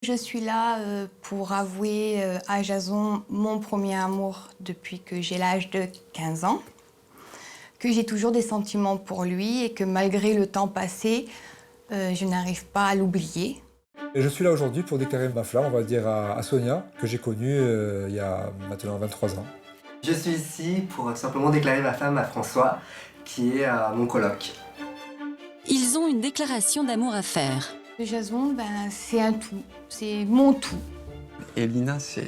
Je suis là pour avouer à Jason mon premier amour depuis que j'ai l'âge de 15 ans, que j'ai toujours des sentiments pour lui et que malgré le temps passé, je n'arrive pas à l'oublier. Et je suis là aujourd'hui pour déclarer ma flamme, on va dire, à Sonia, que j'ai connue il y a maintenant 23 ans. Je suis ici pour simplement déclarer ma flamme à François, qui est mon coloc. Ils ont une déclaration d'amour à faire. Jason, c'est un tout, c'est mon tout. Et Lina, c'est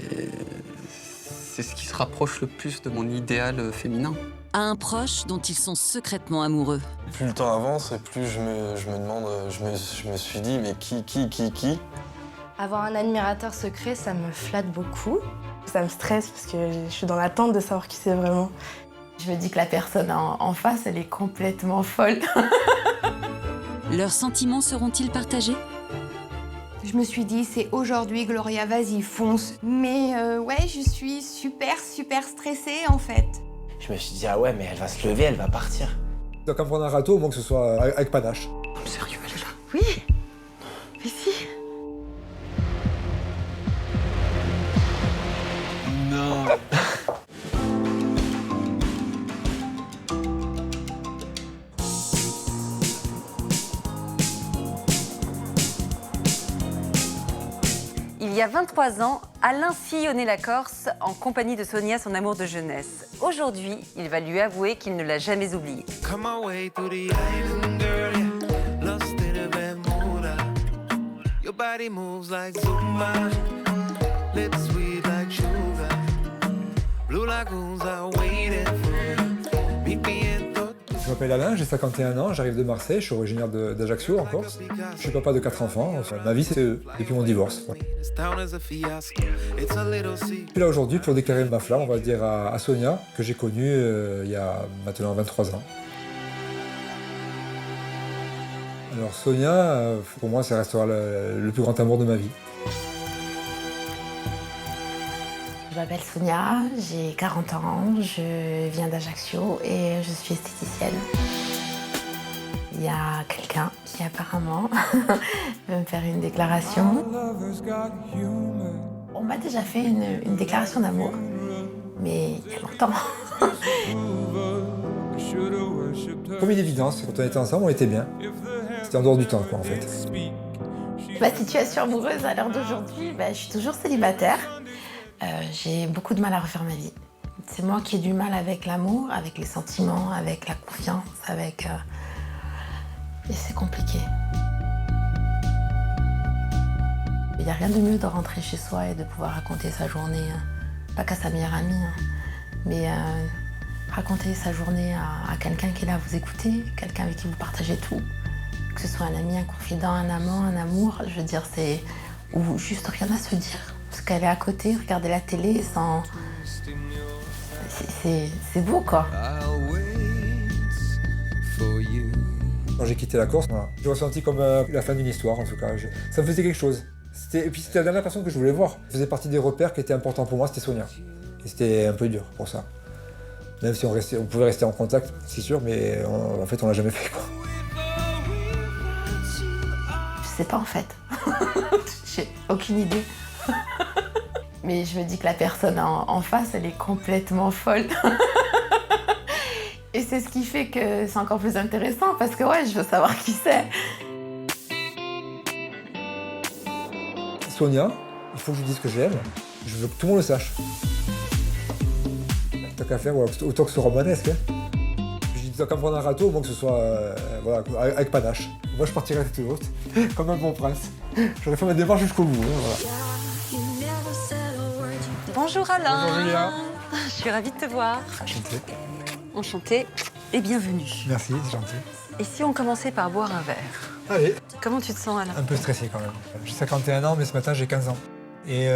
ce qui se rapproche le plus de mon idéal féminin. À un proche dont ils sont secrètement amoureux. Plus le temps avance, et plus je me demande, je me suis dit, mais qui? Avoir un admirateur secret, ça me flatte beaucoup. Ça me stresse parce que je suis dans l'attente de savoir qui c'est vraiment. Je me dis que la personne en face, elle est complètement folle. Leurs sentiments seront-ils partagés? Je me suis dit, c'est aujourd'hui, Gloria, vas-y, fonce. Mais ouais, je suis super stressée en fait. Je me suis dit, ah ouais, mais elle va se lever, elle va partir. Donc à me prendre un râteau, au moins que ce soit avec panache. Non, mais sérieux, elle est là. Oui, mais si. Non. Il y a 23 ans, Alain sillonnait la Corse en compagnie de Sonia, son amour de jeunesse. Aujourd'hui, il va lui avouer qu'il ne l'a jamais oubliée. Je m'appelle Alain, j'ai 51 ans, j'arrive de Marseille, je suis originaire d'Ajaccio en Corse. Je suis papa de 4 enfants, enfin, ma vie c'est eux, depuis mon divorce. Ouais. Je suis là aujourd'hui pour déclarer ma flamme, on va dire, à Sonia, que j'ai connue il y a maintenant 23 ans. Alors Sonia, pour moi, ça restera le plus grand amour de ma vie. Je m'appelle Sonia, j'ai 40 ans, je viens d'Ajaccio et je suis esthéticienne. Il y a quelqu'un qui apparemment veut me faire une déclaration. On m'a déjà fait une déclaration d'amour, mais il y a longtemps. Comme une évidence, quand on était ensemble, on était bien. C'était en dehors du temps, quoi, en fait. Ma situation amoureuse à l'heure d'aujourd'hui, je suis toujours célibataire. J'ai beaucoup de mal à refaire ma vie. C'est moi qui ai du mal avec l'amour, avec les sentiments, avec la confiance, et c'est compliqué. Il n'y a rien de mieux de rentrer chez soi et de pouvoir raconter sa journée, pas qu'à sa meilleure amie, mais raconter sa journée à quelqu'un qui est là à vous écouter, quelqu'un avec qui vous partagez tout. Que ce soit un ami, un confident, un amant, un amour, je veux dire, ou juste rien à se dire. Parce qu'elle est à côté, regarder la télé sans... C'est beau, quoi. Quand j'ai quitté la Corse, voilà, j'ai ressenti comme la fin d'une histoire, en tout cas. Ça me faisait quelque chose. Et puis c'était la dernière personne que je voulais voir. Ça faisait partie des repères qui étaient importants pour moi, c'était Sonia. Et c'était un peu dur pour ça. Même si on pouvait rester en contact, c'est sûr, mais en fait on l'a jamais fait, quoi. Je sais pas, en fait. J'ai aucune idée. Mais je me dis que la personne en face, elle est complètement folle. Et c'est ce qui fait que c'est encore plus intéressant, parce que ouais, je veux savoir qui c'est. Sonia, il faut que je lui dise que j'aime. Je veux que tout le monde le sache. Tant qu'à faire, autant que ce soit romanesque. Hein. Je dis tant qu'à me prendre un râteau, au moins que ce soit voilà, avec panache. Moi, je partirais tout haute, comme un bon prince. J'aurais fait ma démarche jusqu'au bout. Hein, voilà. Bonjour Alain. Bonjour Julia. Je suis ravie de te voir. Enchanté. Enchantée et bienvenue. Merci, c'est gentil. Et si on commençait par boire un verre? Allez. Comment tu te sens, Alain? Un peu stressé quand même. J'ai 51 ans, mais ce matin j'ai 15 ans. Et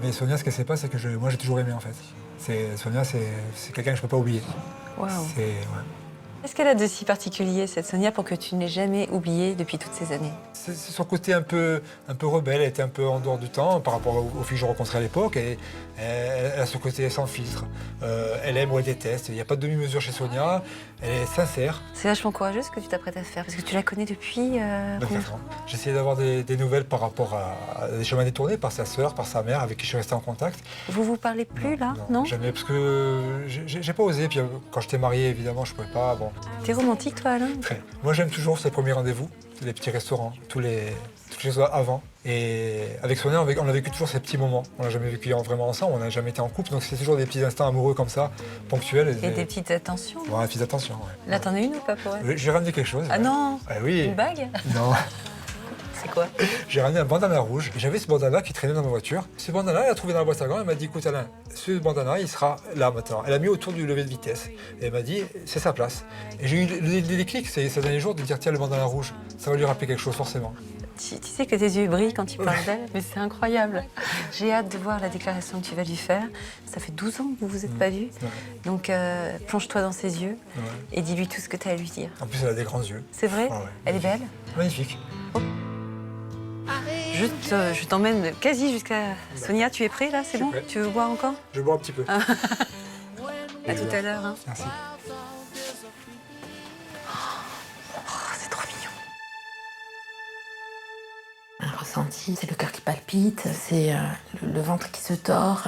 mais Sonia, ce qu'elle sait pas, c'est que moi j'ai toujours aimé en fait. Sonia, c'est quelqu'un que je peux pas oublier. Waouh. Ouais. Qu'est-ce qu'elle a de si particulier, cette Sonia, pour que tu ne l'aies jamais oubliée depuis toutes ces années? C'est son côté un peu rebelle, elle était un peu en dehors du temps par rapport aux filles que je rencontrais à l'époque. Elle a ce côté sans filtre. Elle aime ou elle déteste. Il n'y a pas de demi-mesure chez Sonia. Elle est sincère. C'est vachement courageux ce que tu t'apprêtes à faire, parce que tu la connais depuis... 24 ans. J'essayais d'avoir des nouvelles par rapport à des chemins détournés, par sa sœur, par sa mère, avec qui je suis resté en contact. Vous vous parlez plus, là? Non? Jamais, parce que j'ai pas osé. Puis quand j'étais marié, évidemment, je pouvais pas. Bon. T'es romantique, toi, Alain? Très. Moi, j'aime toujours ces premiers rendez-vous, les petits restaurants, toutes les choses avant. Et avec Sonia, on a vécu toujours ces petits moments. On n'a jamais vécu vraiment ensemble, on n'a jamais été en couple, donc c'est toujours des petits instants amoureux comme ça, ponctuels. Et des petites attentions? Ouais, des petites attentions, ouais. Là, t'en as une ou pas pour elle? J'ai ramené quelque chose. Ah non? Oui. Une bague? Non. C'est quoi? J'ai ramené un bandana rouge. J'avais ce bandana qui traînait dans ma voiture. Ce bandana, elle l'a trouvé dans la boîte à gants. Elle m'a dit, écoute Alain, ce bandana, il sera là maintenant. Elle a mis autour du levier de vitesse. Et elle m'a dit, c'est sa place. Et j'ai eu le déclic ces derniers jours de dire, tiens, le bandana rouge, ça va lui rappeler quelque chose forcément. Tu sais que tes yeux brillent quand tu parles d'elle, mais c'est incroyable. J'ai hâte de voir la déclaration que tu vas lui faire. Ça fait 12 ans que vous vous êtes pas vus. Ouais. Donc plonge-toi dans ses yeux et dis-lui tout ce que tu as à lui dire. En plus, elle a des grands yeux. C'est vrai? Ouais. Elle est belle? Magnifique. Je t'emmène quasi jusqu'à Sonia. Tu es prêt là? C'est bon? prêt. Tu veux boire encore? Je bois un petit peu. À tout à l'heure. Hein. Merci. C'est trop mignon. Un ressenti, c'est le cœur qui palpite, c'est le ventre qui se tord.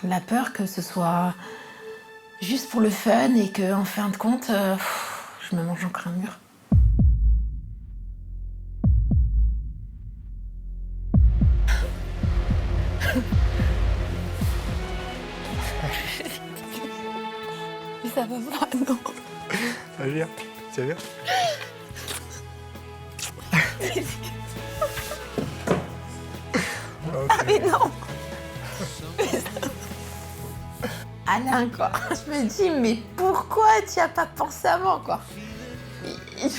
La peur que ce soit juste pour le fun et qu'en fin de compte, je me mange encore un mur. Mais ça va pas, non. Ça va bien. C'est bien. Ah mais non. Alain, quoi. Je me dis, mais pourquoi tu n'y as pas pensé avant, quoi? C'est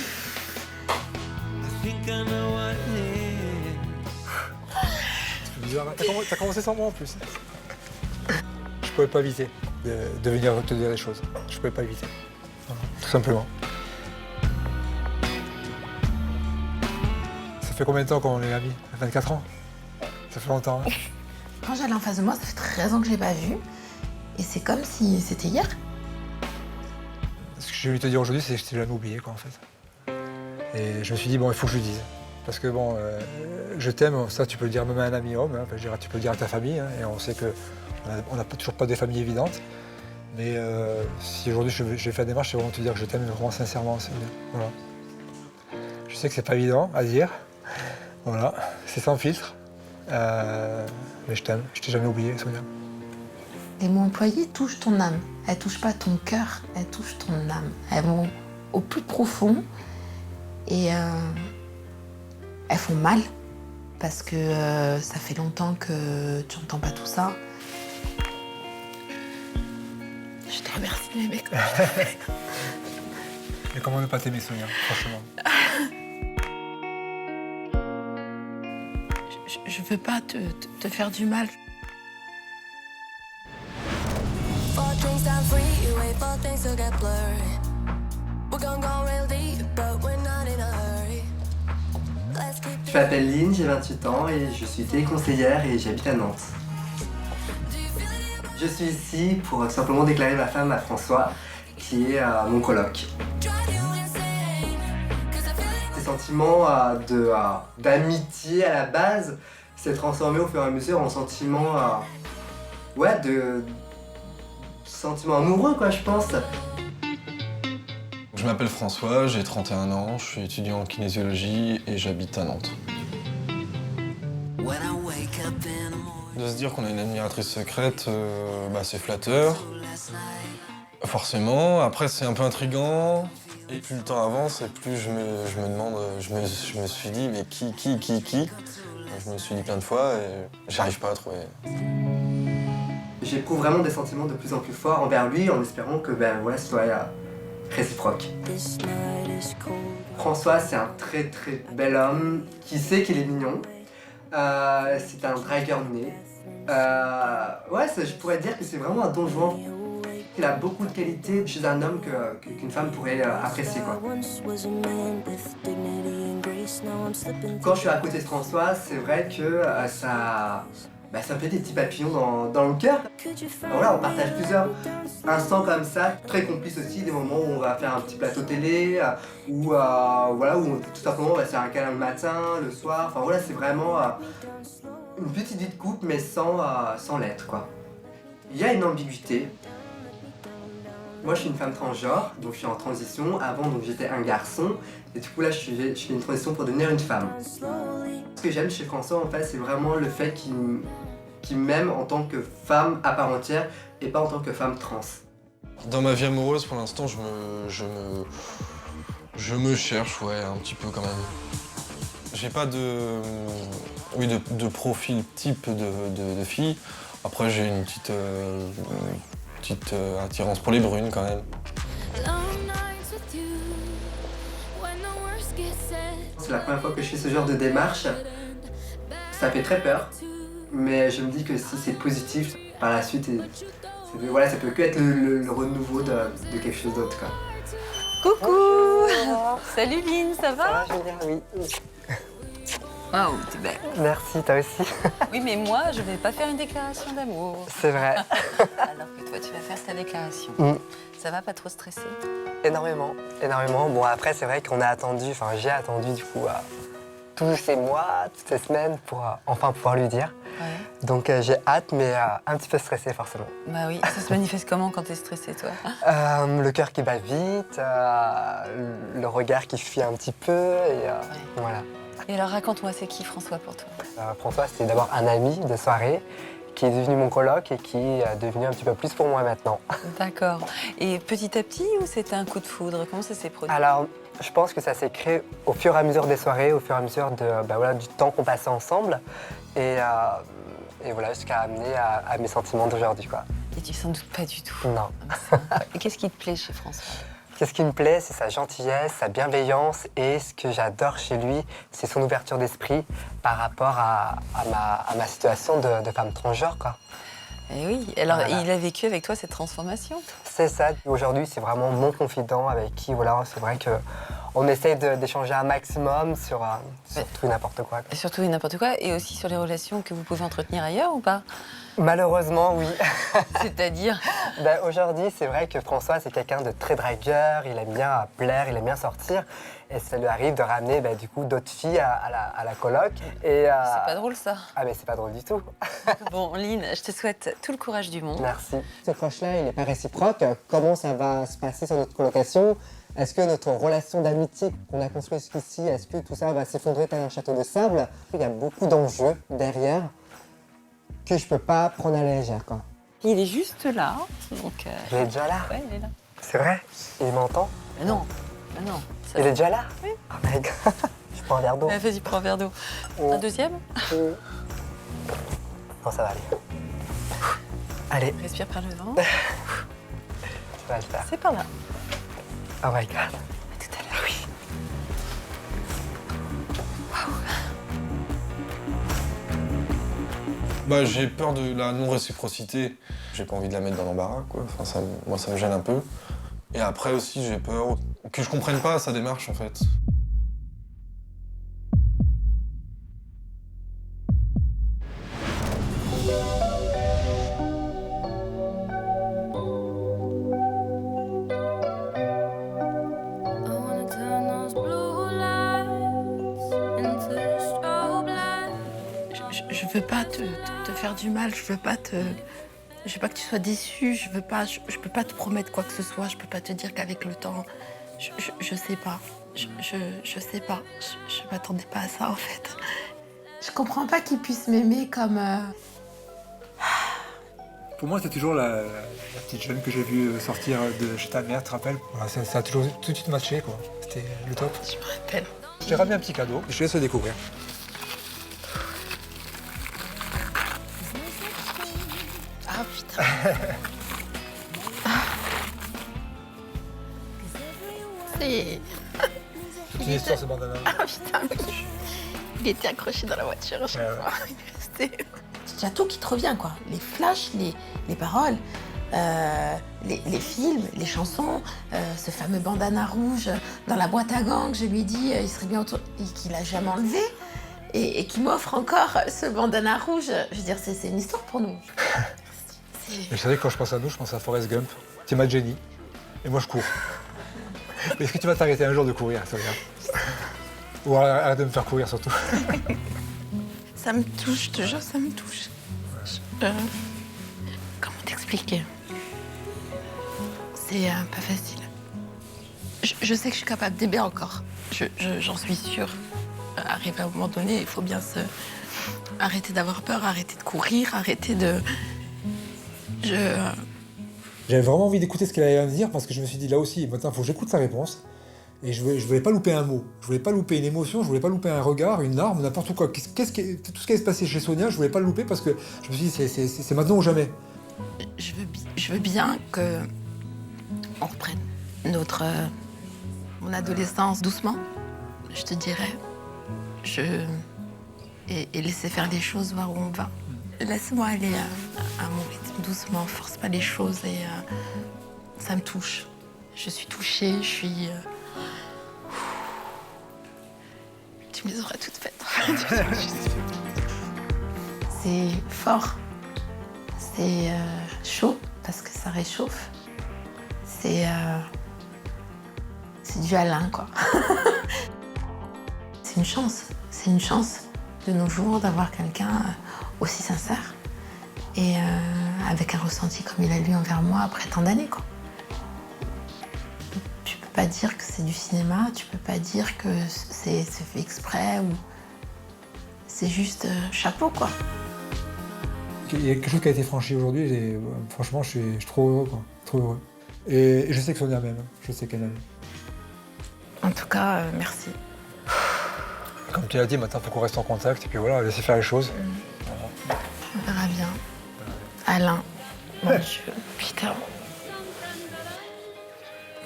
bizarre. T'as commencé sans moi en plus. Je pouvais pas éviter de venir te dire des choses. Je pouvais pas éviter. Voilà, tout simplement. Ça fait combien de temps qu'on est amis? 24 ans. Ça fait longtemps. Hein. Quand j'allais en face de moi, ça fait 13 ans que je l'ai pas vu. Et c'est comme si c'était hier. Ce que j'ai voulu te dire aujourd'hui, c'est que je t'ai jamais oublié, quoi, en fait. Et je me suis dit, bon, il faut que je le dise. Parce que, bon, je t'aime, ça, tu peux le dire même à un ami homme, hein, enfin, je dirais, tu peux le dire à ta famille, hein, et on sait qu'on n'a toujours pas des familles évidentes. Mais si aujourd'hui je vais faire des démarches, c'est vraiment te dire que je t'aime vraiment sincèrement. Voilà. Je sais que c'est pas évident à dire. Voilà, c'est sans filtre. Mais je t'aime, je t'ai jamais oublié, Sonia. Les mots employés touchent ton âme. Elles touchent pas ton cœur, elles touchent ton âme. Elles vont au plus profond et elles font mal parce que ça fait longtemps que tu n'entends pas tout ça. Je te remercie de m'aimer comme je te fais. Et comment ne pas t'aimer, Sonia, franchement? Je veux pas te faire du mal. Je m'appelle Lynn, j'ai 28 ans et je suis téléconseillère et j'habite à Nantes. Je suis ici pour simplement déclarer ma femme à François, qui est mon coloc. Ces sentiments d'amitié à la base s'est transformé au fur et à mesure en sentiment de sentiment amoureux, quoi, je pense. Je m'appelle François, j'ai 31 ans, je suis étudiant en kinésiologie et j'habite à Nantes. De se dire qu'on a une admiratrice secrète, c'est flatteur. Forcément, après c'est un peu intriguant. Et plus le temps avance, et plus je me demande, je me suis dit, mais qui? Je me suis dit plein de fois et j'arrive pas à trouver. J'éprouve vraiment des sentiments de plus en plus forts envers lui en espérant que ce soit réciproque. François, c'est un très très bel homme qui sait qu'il est mignon. C'est un dragueur né. Je pourrais dire que c'est vraiment un don Juan. Il a beaucoup de qualités chez un homme qu'une femme pourrait apprécier, quoi. Quand je suis à côté de François, c'est vrai que ça fait des petits papillons dans le cœur. Voilà, on partage plusieurs instants comme ça, très complices aussi, des moments où on va faire un petit plateau télé, où tout simplement on va se faire un câlin le matin, le soir. Enfin voilà, c'est vraiment une petite vie de couple, mais sans l'être, quoi. Il y a une ambiguïté. Moi, je suis une femme transgenre, donc je suis en transition. Avant, donc j'étais un garçon, et du coup là, je fais une transition pour devenir une femme. Ce que j'aime chez François, en fait, c'est vraiment le fait qu'il m'aime en tant que femme à part entière et pas en tant que femme trans. Dans ma vie amoureuse, pour l'instant, je me cherche, ouais, un petit peu quand même. J'ai pas de profil type de fille. Après, j'ai une petite attirance pour les brunes quand même. C'est la première fois que je fais ce genre de démarche. Ça fait très peur, mais je me dis que si c'est positif, par la suite, ça peut que être le renouveau de quelque chose d'autre, quoi. Coucou. Salut Lynn, ça va? Ça va, Julien, oui. Waouh, t'es belle. Merci, toi aussi. Oui, mais moi, je vais pas faire une déclaration d'amour. C'est vrai. Alors que toi, tu vas faire ta déclaration. Ça va, pas trop stressé? Énormément. Bon, après, c'est vrai qu'on a attendu, j'ai attendu du coup tous ces mois, toutes ces semaines pour enfin pouvoir lui dire. Ouais. Donc j'ai hâte, mais un petit peu stressée forcément. Bah oui, ça se manifeste comment quand t'es stressée, toi? Le cœur qui bat vite, le regard qui fuit un petit peu, et voilà. Et alors raconte-moi, c'est qui François pour toi? François, c'était d'abord un ami de soirée qui est devenu mon coloc et qui est devenu un petit peu plus pour moi maintenant. D'accord. Et petit à petit ou c'était un coup de foudre? Comment ça s'est produit? Alors, je pense que ça s'est créé au fur et à mesure des soirées, au fur et à mesure du temps qu'on passait ensemble. Et voilà, jusqu'à amener à mes sentiments d'aujourd'hui, quoi. Et tu s'en doutes pas du tout? Non. Et qu'est-ce qui te plaît chez François? Qu'est-ce qui me plaît, c'est sa gentillesse, sa bienveillance, et ce que j'adore chez lui, c'est son ouverture d'esprit par rapport à ma situation de femme transgenre, quoi. Et oui, alors Voilà. il a vécu avec toi cette transformation? C'est ça, aujourd'hui c'est vraiment mon confident avec qui, voilà, c'est vrai qu'on essaye d'échanger un maximum sur tout et n'importe quoi. Et surtout et n'importe quoi, et aussi sur les relations que vous pouvez entretenir ailleurs ou pas? Malheureusement, oui. C'est-à-dire? Aujourd'hui, c'est vrai que François, c'est quelqu'un de très dragueur, il aime bien plaire, il aime bien sortir. Et ça lui arrive de ramener du coup d'autres filles à la coloc. Et, C'est pas drôle ça. Ah mais c'est pas drôle du tout. Bon, Lynn, je te souhaite tout le courage du monde. Merci. Ce crush-là, il n'est pas réciproque. Comment ça va se passer sur notre colocation? Est-ce que notre relation d'amitié qu'on a construite jusqu'ici, est-ce que tout ça va s'effondrer tel un château de sable? Il y a beaucoup d'enjeux derrière que je peux pas prendre à la légère, quoi. Il est juste là, donc... Il est déjà là? Ouais, il est là. C'est vrai? Il m'entend? Mais non, non. Ça, Il est déjà là? Oui. Oh my god. Je prends un verre d'eau. Vas-y, prends un verre d'eau. Un deuxième? Non, ça va aller. Allez. Respire par le vent. Tu vas le faire. C'est par là. Oh my god. À tout à l'heure. Oui. J'ai peur de la non-réciprocité. J'ai pas envie de la mettre dans l'embarras, quoi. Enfin, moi, ça me gêne un peu. Et après aussi, j'ai peur que je comprenne pas sa démarche, en fait. Je veux pas te faire du mal, je veux pas que tu sois déçu, je peux pas te promettre quoi que ce soit, je peux pas te dire qu'avec le temps, je sais pas, je sais pas, je m'attendais pas à ça en fait. Je comprends pas qu'il puisse m'aimer comme... Pour moi, c'était toujours la petite jeune que j'ai vue sortir de chez ta mère, tu te rappelles? Voilà, ça a toujours tout de suite matché, quoi. C'était le top. Je me rappelle. Je t'ai ramené un petit cadeau, je te laisse le découvrir. Ah putain. C'est... C'est une histoire, ce bandana. Ah putain, oui. Il était accroché dans la voiture à chaque fois. Il y a tout qui te revient, quoi. Les flashs, les paroles. les films, les chansons, ce fameux bandana rouge dans la boîte à gants que je lui ai dit il serait bien autour et qu'il n'a jamais enlevé et qui m'offre encore ce bandana rouge. Je veux dire, c'est une histoire pour nous. Je savais que quand je pense à nous, je pense à Forrest Gump. C'est ma Jenny. Et moi, je cours. Est-ce que tu vas t'arrêter un jour de courir, Sonia? Ou arrête de me faire courir, surtout. Ça me touche, je te jure, ça me touche. Comment t'expliquer? C'est pas facile. Je sais que je suis capable d'aimer encore. J'en suis sûre. Arriver à un moment donné, il faut bien arrêter d'avoir peur, arrêter de courir, arrêter de... J'avais vraiment envie d'écouter ce qu'elle allait me dire parce que je me suis dit là aussi, maintenant il faut que j'écoute sa réponse. Et je voulais pas louper un mot, je voulais pas louper une émotion, je voulais pas louper un regard, une larme, n'importe quoi. Tout ce qui allait se passer chez Sonia, je voulais pas le louper parce que je me suis dit c'est maintenant ou jamais. Je veux bien que on reprenne mon adolescence doucement, je te dirais. Et laisser faire les choses, voir où on va. Laisse-moi aller à mon rythme doucement, force pas les choses et ça me touche. Je suis touchée, je suis... Tu me les auras toutes faites. C'est fort, c'est chaud parce que ça réchauffe. C'est du Alain, quoi. C'est une chance de nos jours d'avoir quelqu'un aussi sincère et avec un ressenti comme il a eu envers moi après tant d'années, quoi. Tu peux pas dire que c'est du cinéma, tu peux pas dire que c'est fait exprès ou c'est juste chapeau, quoi. Il y a quelque chose qui a été franchi aujourd'hui et franchement je suis trop heureux, quoi. Trop heureux. Et je sais que Sonia m'aime, je sais qu'elle m'aime. En tout cas, merci. Comme tu l'as dit, maintenant il faut qu'on reste en contact et puis voilà, laisser faire les choses. On verra bien. Alain, mon Dieu, putain.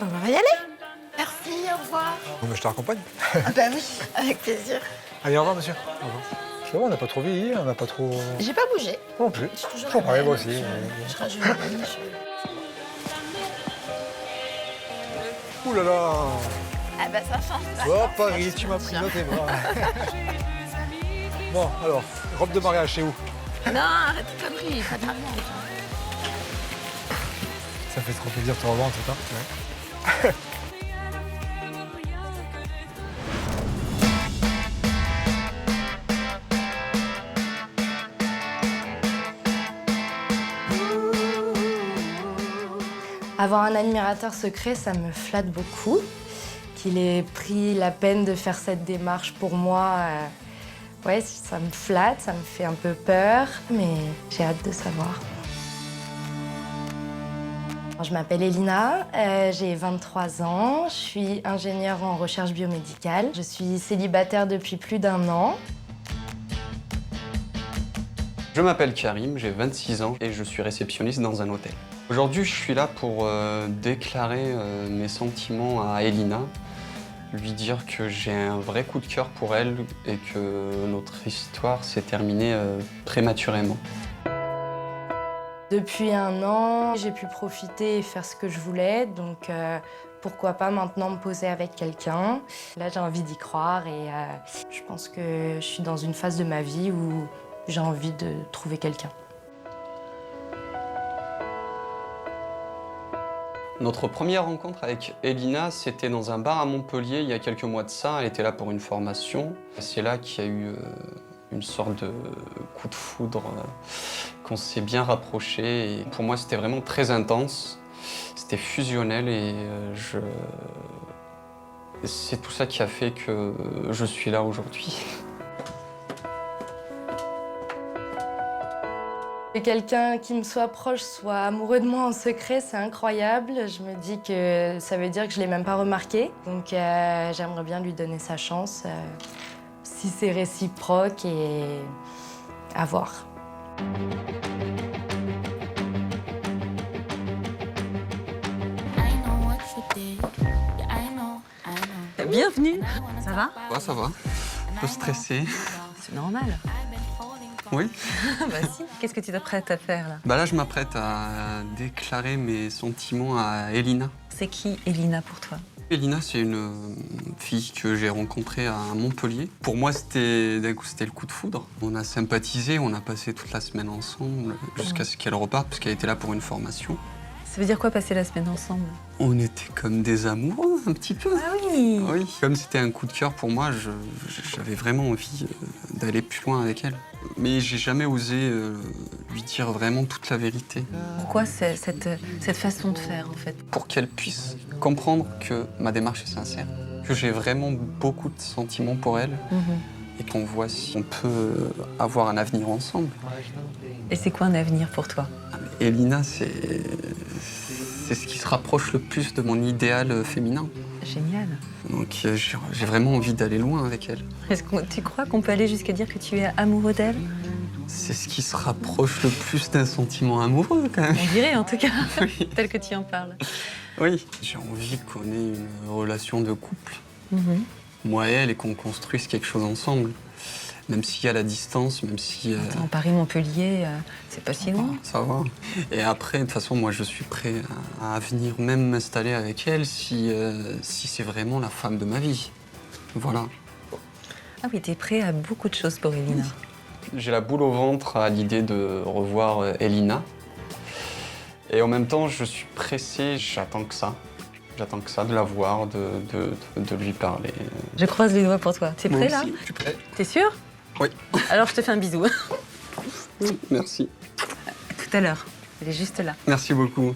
On va y aller. Merci, au revoir. Bon, mais je te raccompagne. Ah bah oui, avec plaisir. Allez, au revoir, monsieur. Au revoir. Ça va, on n'a pas trop vieilli, on n'a pas trop... J'ai pas bougé. Non plus. Je suis toujours J'en parlais, moi aussi. Je rajeunis. Ouh là là. Ah bah ça change. Oh, Paris, tu m'as pris dans tes bras. Bon, alors, robe de mariage, c'est où? Non, arrête de conneries, pas de mariage. Ça fait trop plaisir de te revoir, en tout cas. Ouais. Avoir un admirateur secret, ça me flatte beaucoup. Qu'il ait pris la peine de faire cette démarche pour moi, ouais, ça me flatte, ça me fait un peu peur, mais j'ai hâte de savoir. Je m'appelle Elina, j'ai 23 ans, je suis ingénieure en recherche biomédicale. Je suis célibataire depuis plus d'1 an. Je m'appelle Karim, j'ai 26 ans et je suis réceptionniste dans un hôtel. Aujourd'hui, je suis là pour déclarer mes sentiments à Elina, lui dire que j'ai un vrai coup de cœur pour elle et que notre histoire s'est terminée prématurément. Depuis 1 an, j'ai pu profiter et faire ce que je voulais, donc pourquoi pas maintenant me poser avec quelqu'un. Là, j'ai envie d'y croire et je pense que je suis dans une phase de ma vie où j'ai envie de trouver quelqu'un. Notre première rencontre avec Elina, c'était dans un bar à Montpellier il y a quelques mois de ça. Elle était là pour une formation. C'est là qu'il y a eu une sorte de coup de foudre, qu'on s'est bien rapprochés. Et pour moi, c'était vraiment très intense. C'était fusionnel et c'est tout ça qui a fait que je suis là aujourd'hui. Que quelqu'un qui me soit proche soit amoureux de moi en secret, c'est incroyable. Je me dis que ça veut dire que je ne l'ai même pas remarqué. Donc j'aimerais bien lui donner sa chance, si c'est réciproque, et à voir. Bienvenue. Ça va? Ouais, ça va. Un peu stressé. C'est normal. Oui. Bah si, qu'est-ce que tu t'apprêtes à faire là? Bah là, je m'apprête à déclarer mes sentiments à Elina. C'est qui Elina pour toi? Elina, c'est une fille que j'ai rencontrée à Montpellier. Pour moi, d'un coup, c'était le coup de foudre. On a sympathisé, on a passé toute la semaine ensemble jusqu'à ce qu'elle reparte, parce qu'elle était là pour une formation. Ça veut dire quoi passer la semaine ensemble? On était comme des amoureux, un petit peu. Ah oui. Oui, comme c'était un coup de cœur pour moi, j'avais vraiment envie d'aller plus loin avec elle. Mais j'ai jamais osé lui dire vraiment toute la vérité. Pourquoi cette façon de faire en fait? Pour qu'elle puisse comprendre que ma démarche est sincère, que j'ai vraiment beaucoup de sentiments pour elle et qu'on voit si on peut avoir un avenir ensemble. Et c'est quoi un avenir pour toi? Elina, c'est ce qui se rapproche le plus de mon idéal féminin. Génial. Donc j'ai vraiment envie d'aller loin avec elle. Est-ce que tu crois qu'on peut aller jusqu'à dire que tu es amoureux d'elle? C'est ce qui se rapproche le plus d'un sentiment amoureux, quand même. On dirait, en tout cas, Oui. tel que tu en parles. Oui. J'ai envie qu'on ait une relation de couple, moi et elle, et qu'on construise quelque chose ensemble. Même s'il y a la distance, même si... Attends, Paris-Montpellier, c'est pas si loin. Ça va. Et après, de toute façon, moi, je suis prêt à venir même m'installer avec elle si c'est vraiment la femme de ma vie. Voilà. Ah oui, t'es prêt à beaucoup de choses pour Elina. J'ai la boule au ventre à l'idée de revoir Elina. Et en même temps, je suis pressé, j'attends que ça. J'attends que ça, de la voir, de lui parler. Je croise les doigts pour toi. T'es prêt là? Je suis prêt. T'es sûr? Oui. Alors je te fais un bisou. Oui, merci. Tout à l'heure. Elle est juste là. Merci beaucoup.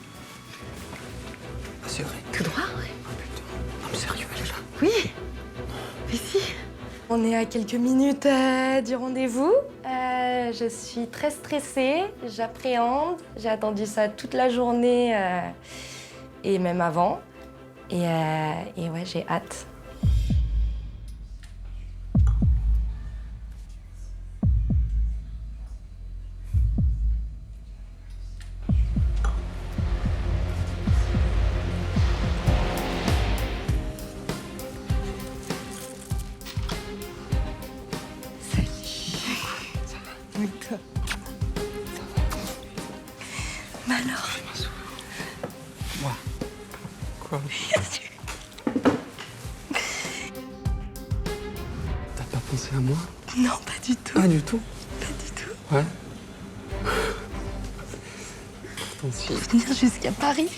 Ah, c'est vrai. Tout droit, ouais. Ah putain. Non mais sérieux, elle est là. Oui. Mais si. On est à quelques minutes du rendez-vous. Je suis très stressée, j'appréhende. J'ai attendu ça toute la journée et même avant. Et ouais, j'ai hâte. Oui, toi. Mais alors? Moi. Quoi? T'as pas pensé à moi? Non, pas du tout. Pas du tout? Pas du tout. Ouais. Pourtant si. Venir jusqu'à Paris.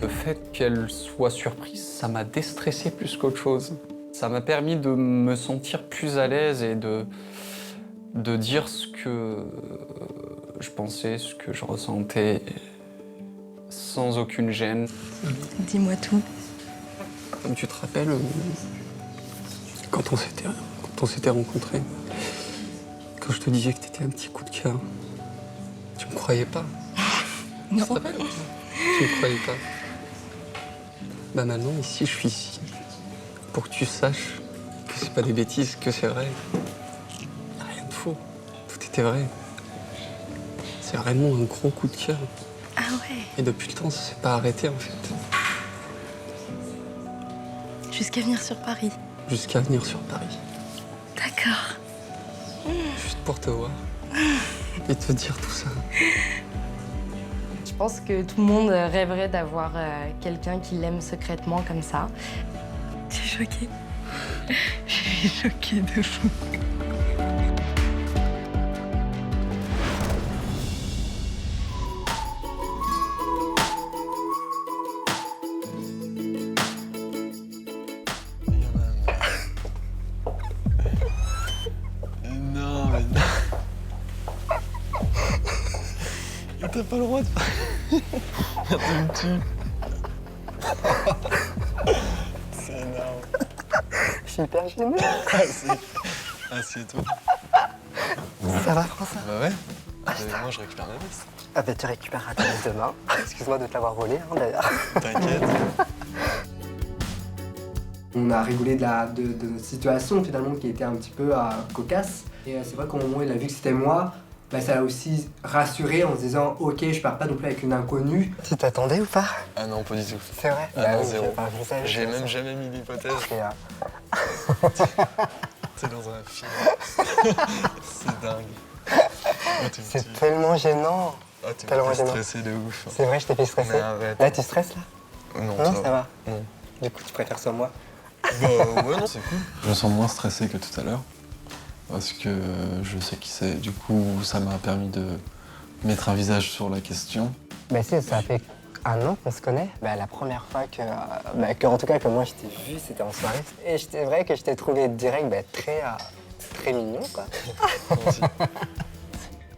Le fait qu'elle soit surprise, ça m'a déstressé plus qu'autre chose. Ça m'a permis de me sentir plus à l'aise et de dire ce que je pensais, ce que je ressentais, sans aucune gêne. Dis-moi tout. Comme tu te rappelles, quand on s'était rencontrés, quand je te disais que t'étais un petit coup de cœur, tu me croyais pas. Non. Tu te rappelles? Tu me croyais pas. Bah maintenant, ici, je suis ici. Pour que tu saches que c'est pas des bêtises, que c'est vrai. Rien de faux. Tout était vrai. C'est vraiment un gros coup de cœur. Ah ouais. Et depuis le temps, ça s'est pas arrêté, en fait. Jusqu'à venir sur Paris. Jusqu'à venir sur Paris. D'accord. Juste pour te voir. Et te dire tout ça. Je pense que tout le monde rêverait d'avoir quelqu'un qui l'aime secrètement comme ça. Je suis choquée. Je suis choquée de fou. Non, mais non. T'as pas le droit de faire. Tu me tues. C'est énorme. Je suis hyper gêné. Assieds-toi. Ça va, François? Bah ouais. Moi, je récupère ma veste. Ah bah tu récupéreras ta veste demain. Excuse-moi de te l'avoir volée, hein, d'ailleurs. T'inquiète. On a rigolé de notre situation finalement qui était un petit peu cocasse. Et c'est vrai qu'au moment où il a vu que c'était moi, bah, ça l'a aussi rassuré en se disant ok, je pars pas non plus avec une inconnue. Tu t'attendais ou pas? Ah non, pas du tout. C'est vrai? Ah non, oui, zéro. je savais, J'ai même jamais mis l'hypothèse. T'es dans un film. C'est dingue. Oh, C'est tellement gênant. Ah, t'es tellement gênant. stressé de ouf. C'est vrai, je t'ai fait stresser. Mais arrête. Là, tu stresses là? Non, Non, ça va. Non. Du coup, tu préfères sur moi? Bah ouais, non, c'est cool. Je me sens moins stressé que tout à l'heure. Parce que je sais qui c'est. Du coup, ça m'a permis de mettre un visage sur la question. Bah si, ça fait 1 an qu'on se connaît. Bah, la première fois en tout cas, que moi je t'ai vu, c'était en soirée. Et c'est vrai que je t'ai trouvé direct très mignon, quoi.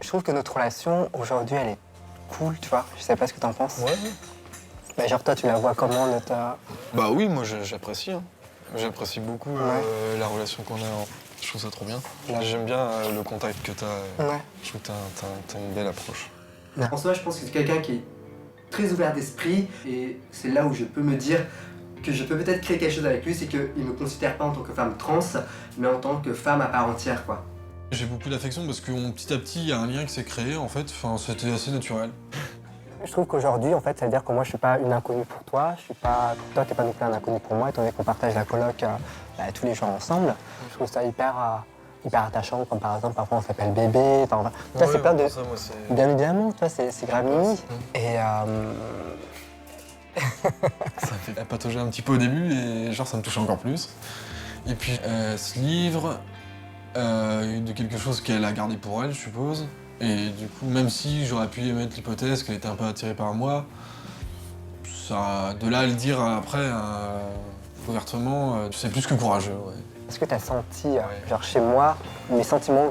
Je trouve que notre relation, aujourd'hui, elle est cool, tu vois. Je sais pas ce que t'en penses. Ouais. Bah, genre, toi, tu la vois comment, notre... Bah oui, moi j'apprécie. Hein. J'apprécie beaucoup la relation qu'on a. Je trouve ça trop bien. Ouais. J'aime bien le contact que t'as. Ouais. Je trouve que t'as une belle approche. En soi, je pense que c'est quelqu'un qui est très ouvert d'esprit. Et c'est là où je peux me dire que je peux peut-être créer quelque chose avec lui, c'est qu'il me considère pas en tant que femme trans, mais en tant que femme à part entière, quoi. J'ai beaucoup d'affection parce que petit à petit, il y a un lien qui s'est créé, en fait. Enfin, c'était assez naturel. Je trouve qu'aujourd'hui, en fait, ça veut dire que moi, je suis pas une inconnue pour toi. Toi, t'es pas non plus un inconnu pour moi, étant donné qu'on partage la coloc tous les jours ensemble. Je trouve ça hyper attachant, comme par exemple, parfois on s'appelle bébé. Toi, c'est plein de... Ça, moi, Bien évidemment, toi, c'est grave mimi. Et ça me fait patauger un petit peu au début et genre ça me touche encore plus. Et puis ce livre, de quelque chose qu'elle a gardé pour elle, je suppose. Et du coup, même si j'aurais pu émettre l'hypothèse qu'elle était un peu attirée par moi, ça, de là à le dire après, ouvertement, c'est plus que courageux. Ouais. Est-ce que tu as senti, genre chez moi, mes sentiments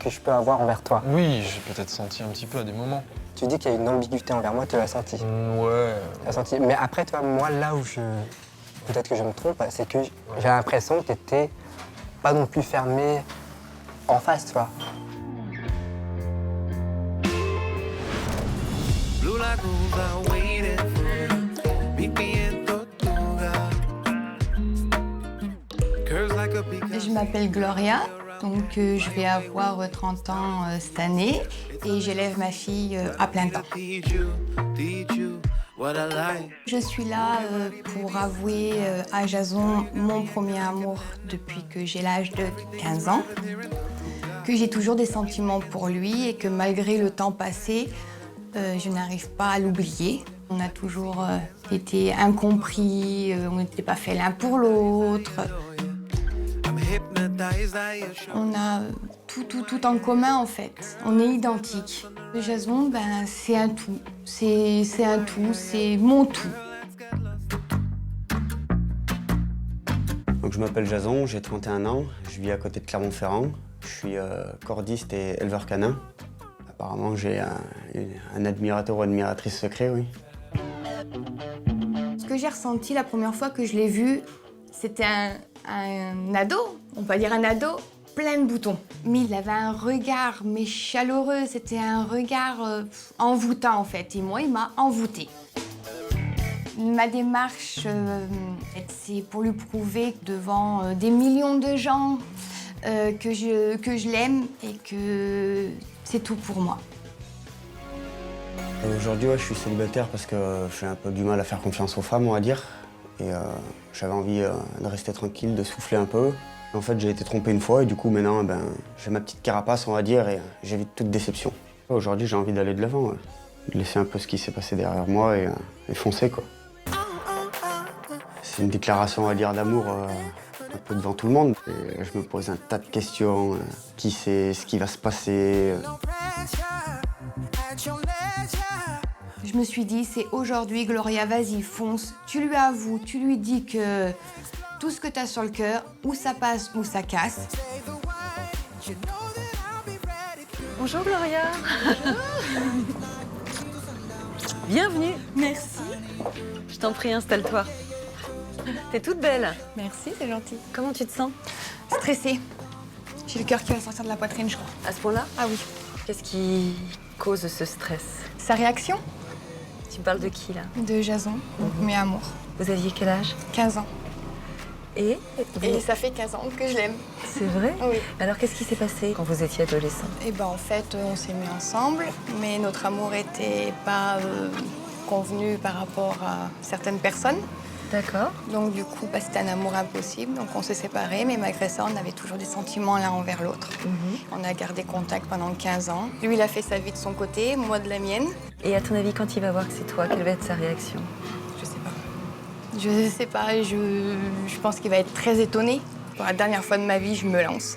que je peux avoir envers toi? Oui, j'ai peut-être senti un petit peu à des moments. Tu dis qu'il y a une ambiguïté envers moi, tu l'as senti? Ouais. Tu l'as senti. Mais après, toi, moi, là où peut-être que je me trompe, c'est que j'ai l'impression que tu n'étais pas non plus fermé en face, tu vois. Je m'appelle Gloria, donc je vais avoir 30 ans cette année et j'élève ma fille à plein temps. Je suis là pour avouer à Jason mon premier amour depuis que j'ai l'âge de 15 ans, que j'ai toujours des sentiments pour lui et que malgré le temps passé, je n'arrive pas à l'oublier. On a toujours été incompris, on n'était pas fait l'un pour l'autre. On a tout en commun en fait. On est identiques. Jason, c'est un tout. C'est un tout, c'est mon tout. Donc, je m'appelle Jason, j'ai 31 ans, je vis à côté de Clermont-Ferrand. Je suis cordiste et éleveur canin. Apparemment, j'ai un admirateur ou admiratrice secret, oui. Ce que j'ai ressenti la première fois que je l'ai vu, c'était un ado, on peut dire un ado, plein de boutons. Mais il avait un regard chaleureux, c'était un regard envoûtant en fait. Et moi, il m'a envoûtée. Ma démarche, c'est pour lui prouver devant des millions de gens que je l'aime et que c'est tout pour moi. Aujourd'hui, je suis célibataire parce que j'ai un peu du mal à faire confiance aux femmes, on va dire. Et j'avais envie de rester tranquille, de souffler un peu. En fait, j'ai été trompé une fois et du coup, maintenant, j'ai ma petite carapace, on va dire, et j'évite toute déception. Aujourd'hui, j'ai envie d'aller de l'avant, de laisser un peu ce qui s'est passé derrière moi et foncer, quoi. C'est une déclaration, on va dire, d'amour un peu devant tout le monde. Et je me pose un tas de questions. Qui sait ce qui va se passer? Je me suis dit, c'est aujourd'hui, Gloria, vas-y, fonce. Tu lui avoues, tu lui dis que tout ce que tu as sur le cœur, où ça passe, où ça casse. Bonjour Gloria. Bienvenue. Merci. Je t'en prie, installe-toi. T'es toute belle. Merci, c'est gentil. Comment tu te sens? Stressée. J'ai le cœur qui va sortir de la poitrine, je crois. À ce point-là? Ah oui. Qu'est-ce qui cause ce stress? Sa réaction? Tu parles de qui, là? De Jason, mon premier amour. Vous aviez quel âge? 15 ans. Et ça fait 15 ans que je l'aime. C'est vrai? Oui. Alors, qu'est-ce qui s'est passé quand vous étiez adolescent? En fait, on s'est mis ensemble, mais notre amour n'était pas convenu par rapport à certaines personnes. D'accord. Donc du coup, c'était un amour impossible. Donc on s'est séparés, mais malgré ça, on avait toujours des sentiments l'un envers l'autre. On a gardé contact pendant 15 ans. Lui, il a fait sa vie de son côté, moi de la mienne. Et à ton avis, quand il va voir que c'est toi, quelle va être sa réaction? Je sais pas. Je sais pas, je pense qu'il va être très étonné. Pour la dernière fois de ma vie, je me lance.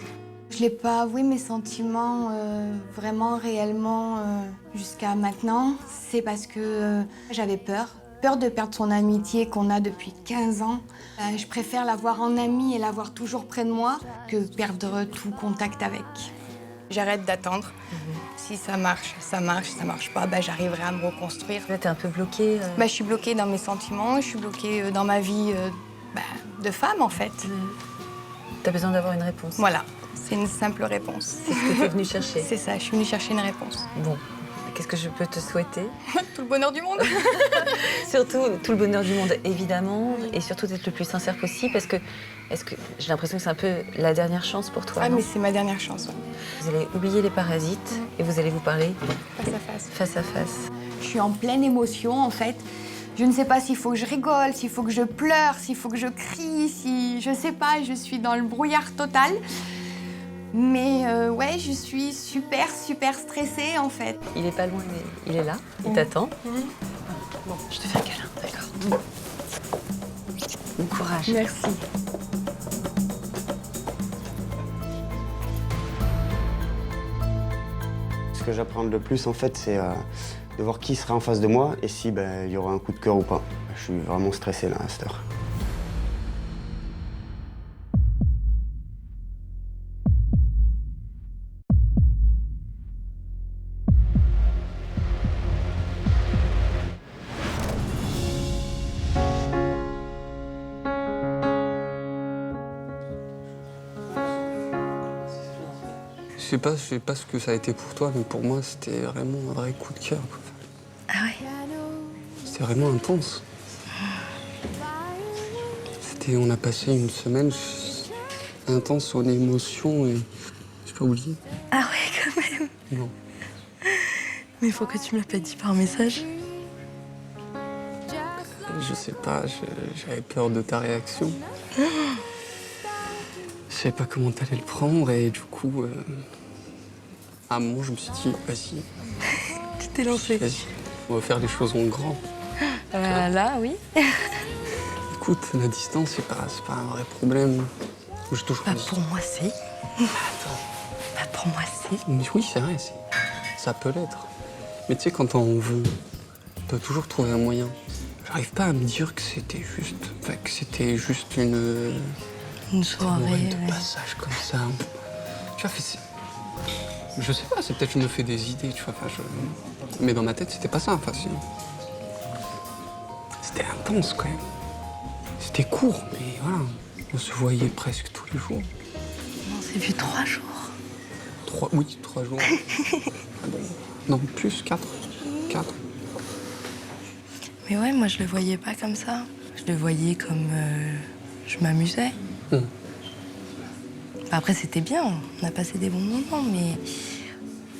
Je n'ai pas avoué mes sentiments vraiment, réellement, jusqu'à maintenant. C'est parce que j'avais peur. Peur de perdre son amitié qu'on a depuis 15 ans. Je préfère l'avoir en amie et l'avoir toujours près de moi que perdre tout contact avec. J'arrête d'attendre. Si ça marche, ça marche. Si ça marche pas, j'arriverai à me reconstruire. Là, t'es un peu bloquée. Je suis bloquée dans mes sentiments, je suis bloquée dans ma vie de femme, en fait. T'as besoin d'avoir une réponse. Voilà, c'est une simple réponse. C'est ce que t'es venue chercher. C'est ça, je suis venue chercher une réponse. Bon, qu'est-ce que je peux te souhaiter? Tout le bonheur du monde. Surtout, tout le bonheur du monde, évidemment, et surtout d'être le plus sincère possible, parce que j'ai l'impression que c'est un peu la dernière chance pour toi. Ah, non? mais c'est ma dernière chance. Ouais. Vous allez oublier les parasites et vous allez vous parler face à face. Face à face. Je suis en pleine émotion, en fait. Je ne sais pas s'il faut que je rigole, s'il faut que je pleure, s'il faut que je crie, si... Je sais pas, je suis dans le brouillard total. Mais ouais, je suis super stressée, en fait. Il est pas loin, il est là, il t'attend. Bon, je te fais un câlin, d'accord? Bon courage. Merci. Ce que j'apprends le plus, en fait, c'est de voir qui sera en face de moi et si il y aura un coup de cœur ou pas. Je suis vraiment stressé là à cette heure. Je sais pas ce que ça a été pour toi, mais pour moi, c'était vraiment un vrai coup de cœur. Ah ouais? C'était vraiment intense. On a passé une semaine intense en émotion et j'ai pas oublié. Ah ouais, quand même. Non. Mais pourquoi tu me l'as pas dit par message? Je sais pas, j'avais peur de ta réaction. Je savais pas comment t'allais le prendre et du coup, à un moment, je me suis dit, vas-y. Tu t'es lancé. Vas-y, on va faire les choses en grand. Là, oui. Écoute, la distance, c'est pas un vrai problème. J'ai toujours pour moi, c'est. Attends. Pour moi, c'est. Mais oui, c'est vrai, ça peut l'être. Mais tu sais, quand on veut, on peut toujours trouver un moyen. J'arrive pas à me dire que c'était juste une soirée de passage comme ça. Tu vois, je sais pas, c'est peut-être je me fais des idées, tu vois. Mais dans ma tête, c'était pas ça. Enfin, c'était intense quand même. C'était court, mais voilà. On se voyait presque tous les jours. On s'est vu 3 jours. 3 jours. Ah bon. Non, plus 4. Mais ouais, moi je le voyais pas comme ça. Je le voyais comme je m'amusais. Après c'était bien, on a passé des bons moments, mais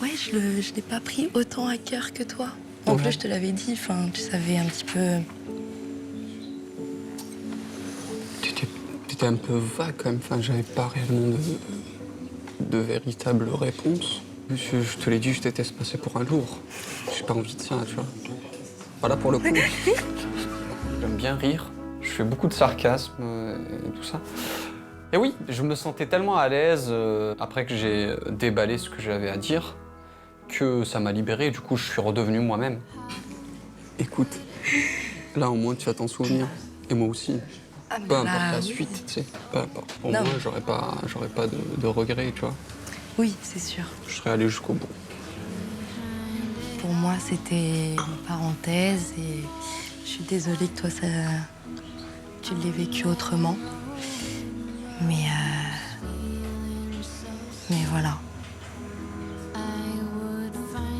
ouais, je l'ai pas pris autant à cœur que toi. En plus, je te l'avais dit, tu savais un petit peu. T'étais un peu vague quand même, j'avais pas réellement de véritable réponse. Je te l'ai dit, je déteste passer pour un lourd. J'ai pas envie de ça, tu vois. Voilà pour le coup. J'aime bien rire, je fais beaucoup de sarcasme et tout ça. Et oui, je me sentais tellement à l'aise après que j'ai déballé ce que j'avais à dire que ça m'a libéré et du coup je suis redevenu moi-même. Écoute, là au moins tu vas t'en souvenir, et moi aussi. Peu importe la suite, tu sais, peu importe. Pour moi, j'aurais pas de regrets, tu vois. Oui, c'est sûr. Je serais allé jusqu'au bout. Pour moi, c'était une parenthèse et je suis désolée que toi, tu l'aies vécu autrement. Mais voilà.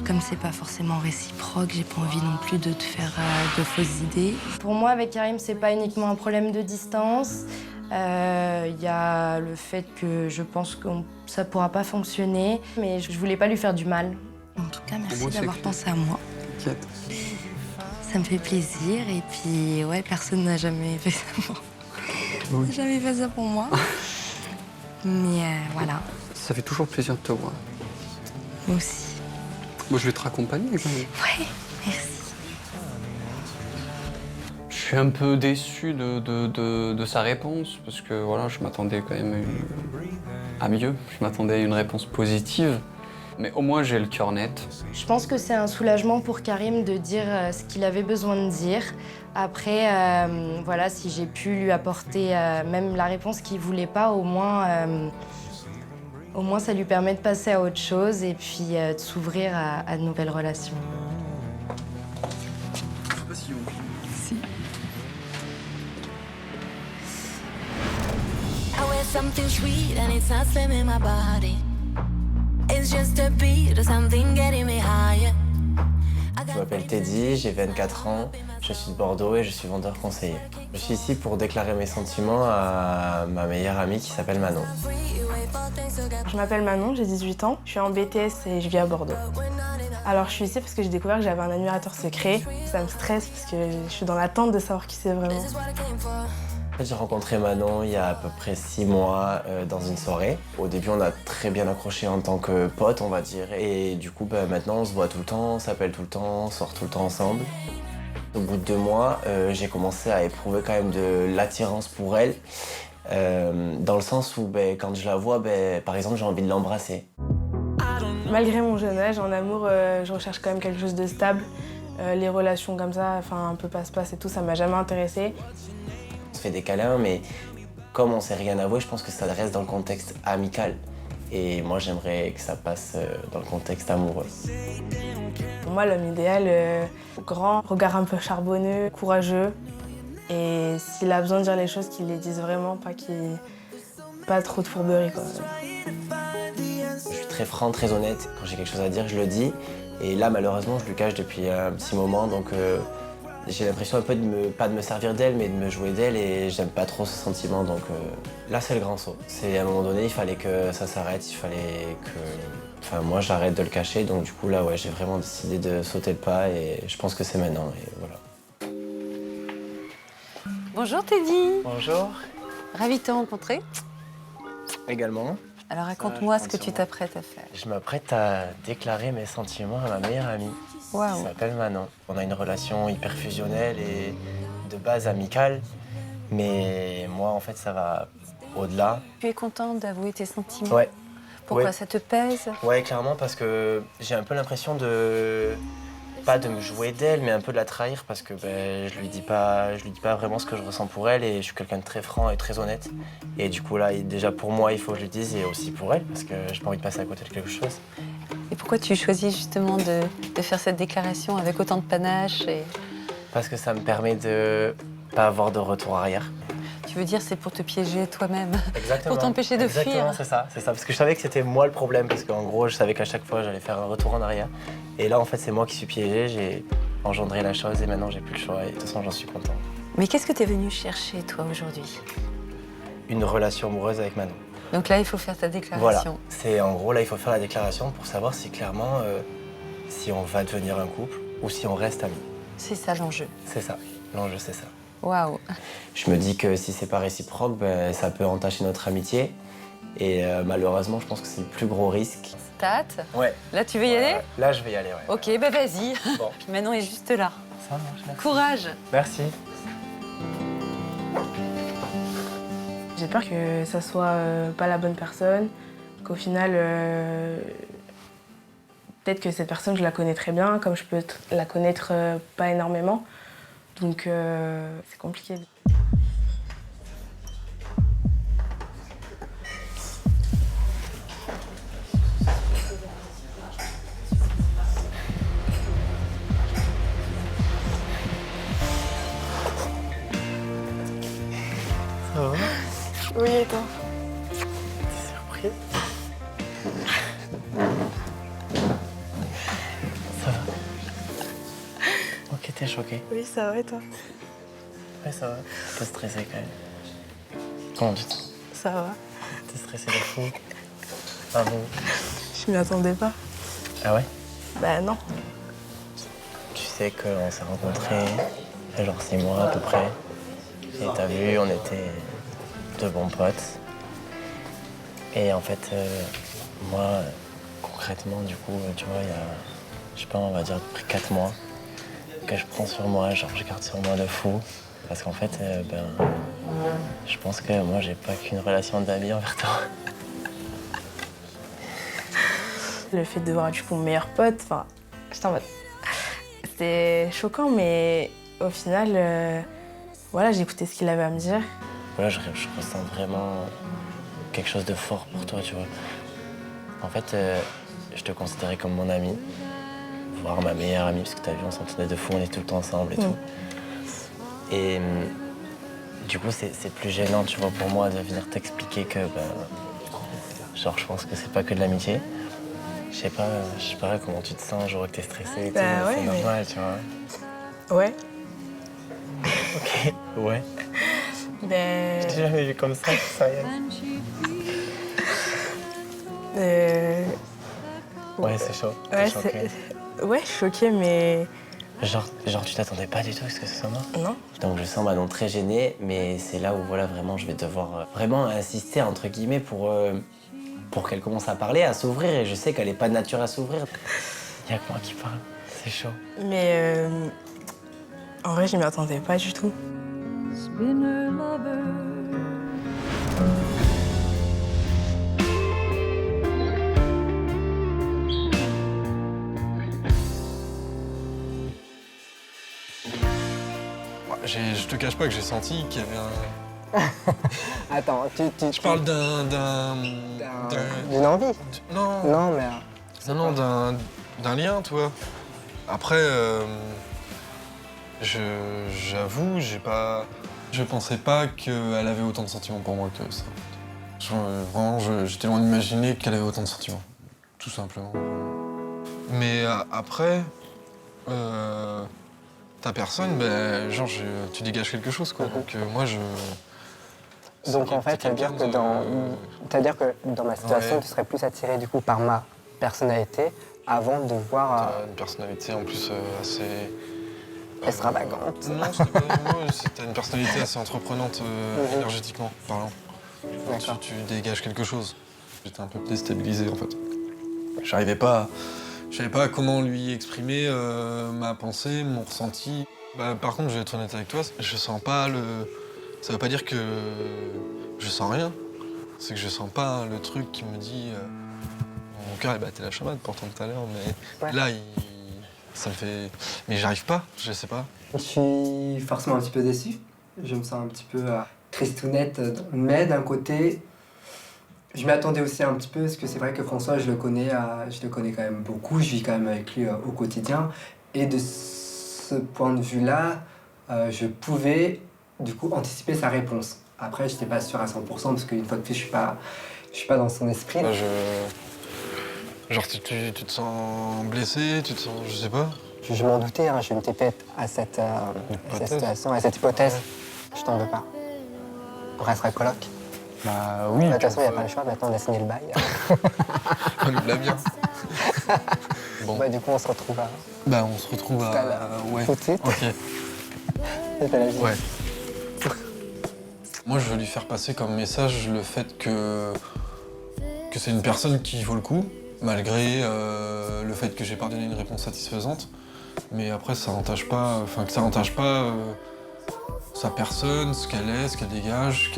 Comme c'est pas forcément réciproque, j'ai pas envie non plus de te faire de fausses idées. Pour moi, avec Karim, c'est pas uniquement un problème de distance. Il y a le fait que je pense que ça pourra pas fonctionner, mais je voulais pas lui faire du mal. En tout cas, merci d'avoir pensé à moi. T'inquiète. ça me fait plaisir. Et puis, ouais, personne n'a jamais fait ça pour moi. Jamais fait ça pour moi. Mais voilà. Ça fait toujours plaisir de te voir. Moi aussi. Moi, je vais te raccompagner. Ouais, merci. Je suis un peu déçu de sa réponse, parce que voilà, je m'attendais quand même à mieux. Je m'attendais à une réponse positive. Mais au moins, j'ai le cœur net. Je pense que c'est un soulagement pour Karim de dire ce qu'il avait besoin de dire. Après, voilà, si j'ai pu lui apporter même la réponse qu'il voulait pas, au moins ça lui permet de passer à autre chose et puis de s'ouvrir à de nouvelles relations. Je sais pas si on... Si. I wear something sweet and it's not slim in my body. It's just a beat or something getting me higher. Je m'appelle Teddy, j'ai 24 ans, je suis de Bordeaux et je suis vendeur conseiller. Je suis ici pour déclarer mes sentiments à ma meilleure amie qui s'appelle Manon. Je m'appelle Manon, j'ai 18 ans, je suis en BTS et je vis à Bordeaux. Alors je suis ici parce que j'ai découvert que j'avais un admirateur secret. Ça me stresse parce que je suis dans l'attente de savoir qui c'est vraiment. En fait, j'ai rencontré Manon il y a à peu près 6 mois dans une soirée. Au début, on a très bien accroché en tant que potes, on va dire. Et du coup, maintenant, on se voit tout le temps, on s'appelle tout le temps, on sort tout le temps ensemble. Au bout de 2 mois, j'ai commencé à éprouver quand même de l'attirance pour elle. Dans le sens où quand je la vois, par exemple, j'ai envie de l'embrasser. Malgré mon jeune âge, en amour, je recherche quand même quelque chose de stable. Les relations comme ça, enfin un peu passe-passe et tout, ça m'a jamais intéressée. On se fait des câlins, mais comme on s'est rien avoué, je pense que ça reste dans le contexte amical. Et moi, j'aimerais que ça passe dans le contexte amoureux. Pour moi, l'homme idéal, grand, regard un peu charbonneux, courageux. Et s'il a besoin de dire les choses, qu'il les dise vraiment, pas trop de fourberie, quoi. Je suis très franc, très honnête. Quand j'ai quelque chose à dire, je le dis. Et là, malheureusement, je lui cache depuis un petit moment, donc j'ai l'impression un peu pas de me servir d'elle, mais de me jouer d'elle, et j'aime pas trop ce sentiment, donc là, c'est le grand saut. C'est à un moment donné, il fallait que ça s'arrête, il fallait que... Enfin, moi, j'arrête de le cacher, donc du coup, là, ouais, j'ai vraiment décidé de sauter le pas, et je pense que c'est maintenant, et voilà. Bonjour Teddy. Bonjour. Ravi de te rencontrer. Également. Alors raconte-moi ce que tu t'apprêtes à faire. Je m'apprête à déclarer mes sentiments à ma meilleure amie. Waouh. Qui s'appelle Manon. On a une relation hyper fusionnelle et de base amicale, mais moi, en fait, ça va au-delà. Tu es contente d'avouer tes sentiments? Ouais. Pourquoi ouais. ça te pèse? Ouais, clairement, parce que j'ai un peu l'impression de... pas de me jouer d'elle, mais un peu de la trahir, parce que je lui dis pas vraiment ce que je ressens pour elle, et je suis quelqu'un de très franc et très honnête. Et du coup, là, déjà pour moi, il faut que je le dise, et aussi pour elle, parce que j'ai pas envie de passer à côté de quelque chose. Et pourquoi tu choisis justement de faire cette déclaration avec autant de panache Parce que ça me permet de pas avoir de retour arrière. Tu veux dire c'est pour te piéger toi-même? Exactement. Pour t'empêcher de fuir? Exactement, c'est ça. Parce que je savais que c'était moi le problème, parce qu'en gros, je savais qu'à chaque fois, j'allais faire un retour en arrière. Et là, en fait, c'est moi qui suis piégé, j'ai engendré la chose, et maintenant, j'ai plus le choix, et de toute façon, j'en suis content. Mais qu'est-ce que tu es venu chercher, toi, aujourd'hui? Une relation amoureuse avec Manon. Donc là, il faut faire ta déclaration. Voilà. En gros, là, il faut faire la déclaration pour savoir si clairement, si on va devenir un couple ou si on reste amis. C'est ça l'enjeu. C'est ça. L'enjeu, c'est ça. Waouh. Je me dis que si c'est pas réciproque, ça peut entacher notre amitié. Et malheureusement, je pense que c'est le plus gros risque. T'as hâte? Ouais. Là, tu veux y aller? Là, je vais y aller, ouais. Ok, vas-y. Bon. Puis Manon est juste là. Ça marche, merci. Courage. Merci. J'ai peur que ça soit pas la bonne personne, qu'au final, peut-être que cette personne, je la connais très bien, comme je peux la connaître pas énormément. Donc c'est compliqué. Ça va? Oui, et toi? T'es surprise? Ça va? Ok, t'es choquée? Oui, ça va, et toi? Ouais, ça va. Un peu stressée quand même. Comment tu te sens? Ça va. T'es stressée de fou? Ah bon? Je m'y attendais pas. Ah ouais? Bah non. Tu sais sais qu'on s'est rencontrés il y a genre 6 mois à peu près. Et t'as vu, on était de bons potes. Et en fait, moi, concrètement, du coup, tu vois, il y a, je sais pas, on va dire à peu près 4 mois que je prends sur moi, genre je garde sur moi de fou. Parce qu'en fait, je pense que moi, j'ai pas qu'une relation d'amis envers toi. Le fait de voir du coup mon meilleur pote, enfin, j'étais en mode... C'était choquant, mais au final, voilà, j'ai écouté ce qu'il avait à me dire. Voilà, je ressens vraiment quelque chose de fort pour toi, tu vois. En fait, je te considérais comme mon ami, voire ma meilleure amie, parce que t'as vu, on s'entendait de fou, on est tout le temps ensemble et tout. Et du coup, c'est plus gênant, tu vois, pour moi de venir t'expliquer que, genre, je pense que c'est pas que de l'amitié. Je sais pas comment tu te sens, genre que t'es stressée et tout, Ouais, c'est normal, tu vois. Ouais. Ok, ouais. Ben... Je t'ai jamais vu comme ça, sérieux. Ouais, c'est chaud. Ouais, choquée. Ouais, je suis choquée, mais... Genre, tu t'attendais pas du tout à ce que ce soit moi? Non. Donc je sens Manon très gênée, mais c'est là où voilà, vraiment je vais devoir vraiment insister entre guillemets pour qu'elle commence à parler, à s'ouvrir, et je sais qu'elle est pas de nature à s'ouvrir. Il y a que moi qui parle, c'est chaud. Mais en vrai, je m'y attendais pas du tout. Je te cache pas que j'ai senti qu'il y avait un... Attends, Je parle d'une envie? Non. Non, mais... Non, d'un lien, tu vois. Après, j'avoue, je pensais pas qu'elle avait autant de sentiments pour moi que ça. Vraiment, j'étais loin d'imaginer qu'elle avait autant de sentiments. Tout simplement. Mais après, ta personne, genre, tu dégages quelque chose, quoi. Donc moi, Donc en fait, c'est-à-dire que dans ma situation, tu serais plus attiré du coup par ma personnalité avant de voir... T'as une personnalité en plus assez... extravagante. Non, c'est pas moi, t'as une personnalité assez entreprenante énergétiquement parlant. Tu dégages quelque chose. J'étais un peu déstabilisé en fait. Je savais pas comment lui exprimer ma pensée, mon ressenti. Par contre, je vais être honnête avec toi, je sens pas le... Ça veut pas dire que je sens rien. C'est que je sens pas le truc qui me dit... Mon cœur, il battait la chamade pourtant tout à l'heure, mais là, ça me fait... Mais j'arrive pas, je sais pas. Je suis forcément un petit peu déçu. Je me sens un petit peu tristounette. Mais d'un côté, je m'y attendais aussi un petit peu, parce que c'est vrai que François, je le connais quand même beaucoup. Je vis quand même avec lui au quotidien. Et de ce point de vue-là, je pouvais du coup anticiper sa réponse. Après, je n'étais pas sûr à 100%, parce qu'une fois de plus, je suis pas dans son esprit. Genre, tu te sens blessé, tu te sens... je sais pas. Je m'en doutais, hein, je ne t'ai pas à cette situation, à cette hypothèse. Je t'en veux pas. On restera coloc. Bah oui. De toute façon, il n'y a pas le choix, maintenant on a signé le bail. On nous l'a bien. Bon. Du coup, on se retrouve à... on se retrouve à... Ouais. Tout de suite. Ok. C'était la vie. Ouais. Moi, je veux lui faire passer comme message le fait que c'est une personne qui vaut le coup, malgré le fait que j'ai pas donné une réponse satisfaisante. Mais après, ça n'entache pas, sa personne, ce qu'elle est, ce qu'elle dégage,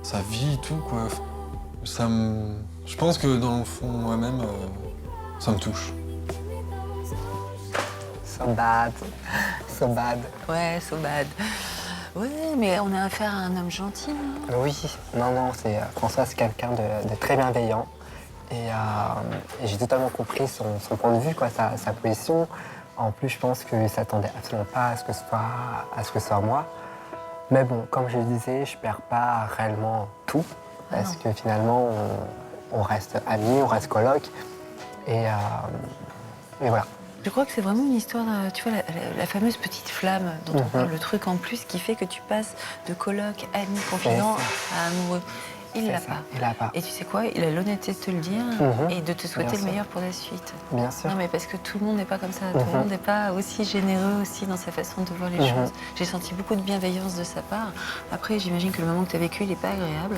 sa vie, tout, quoi. Je pense que dans le fond, moi-même, ça me touche. So bad. So bad. Ouais, so bad. Ouais, mais on a affaire à un homme gentil. Hein. Oui, non, François, c'est quelqu'un de très bienveillant. Et j'ai totalement compris son point de vue, quoi, sa position. En plus, je pense qu'il ne s'attendait absolument pas à ce que ce soit moi. Mais bon, comme je le disais, je ne perds pas réellement tout. Parce que finalement, on reste amis, on reste coloc. Et voilà. Je crois que c'est vraiment une histoire, tu vois, la fameuse petite flamme dont on parle, le truc en plus qui fait que tu passes de coloc, ami, confident à amoureux. il l'a ça, pas. il l'a pas. Et tu sais quoi, il a l'honnêteté de te le dire et de te souhaiter Bien le sûr. meilleur pour la suite. Bien sûr. Non mais parce que tout le monde n'est pas comme ça, tout le monde n'est pas aussi généreux aussi dans sa façon de voir les choses. J'ai senti beaucoup de bienveillance de sa part. Après, j'imagine que le moment que tu as vécu, il n'est pas agréable.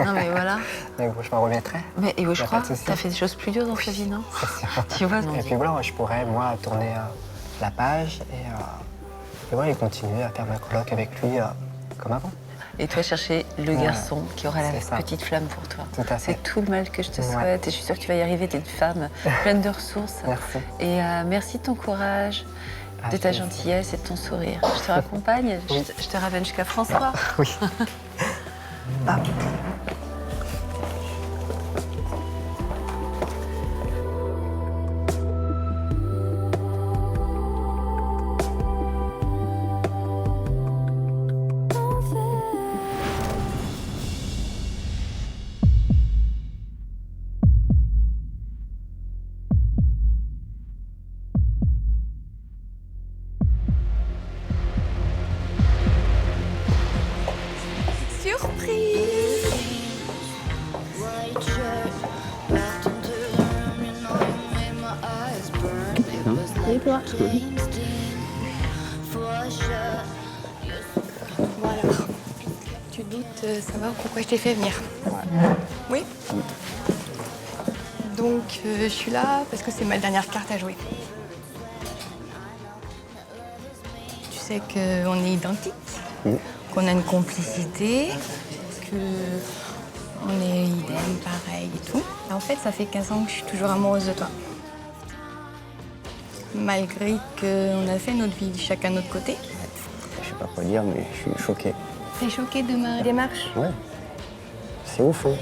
Non mais voilà. Mais bon, je m'en remettrai. Mais et Y a je pas crois de que souci. tu as fait des choses plus dures dans ta vie, non? Tu vois, Et puis voilà, je pourrais, moi, tourner la page et ouais, et continuer à faire ma coloc avec lui comme avant. Et toi, chercher le garçon qui aura la c'est ça. petite flamme pour toi. Tout à fait. C'est tout le mal que je te Ouais. souhaite. Et je suis sûre que tu vas y arriver. Tu es une femme pleine de ressources. Merci. Et merci de ton courage, de ta gentillesse et de ton sourire. Je te raccompagne. Je te ramène jusqu'à François. Oui. Surprise! Et toi? Voilà. Tu doutes savoir pourquoi je t'ai fait venir? Oui? Donc, je suis là parce que c'est ma dernière carte à jouer. Tu sais qu'on est identiques, qu'on a une complicité, qu'on est idem, pareil et tout. Et en fait, ça fait 15 ans que je suis toujours amoureuse de toi. Malgré qu'on a fait notre vie chacun de notre côté. Je sais pas quoi dire, mais je suis choqué. T'es choquée de ma démarche? Ouais. C'est ouf, hein.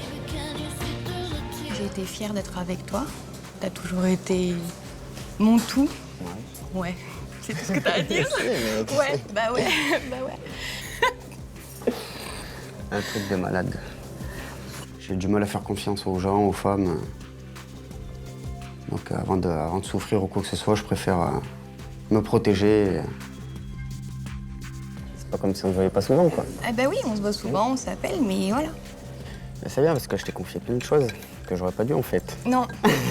J'ai été fière d'être avec toi. T'as toujours été mon tout. Ouais. C'est tout ce que t'as à dire? Ouais, bah ouais, bah ouais. Un truc de malade. J'ai du mal à faire confiance aux gens, aux femmes. Donc avant de souffrir ou quoi que ce soit, je préfère me protéger. C'est pas comme si on se voyait pas souvent, quoi. Ah bah oui, on se voit souvent, on s'appelle, mais voilà. Mais c'est bien parce que je t'ai confié plein de choses que j'aurais pas dû en fait. Non,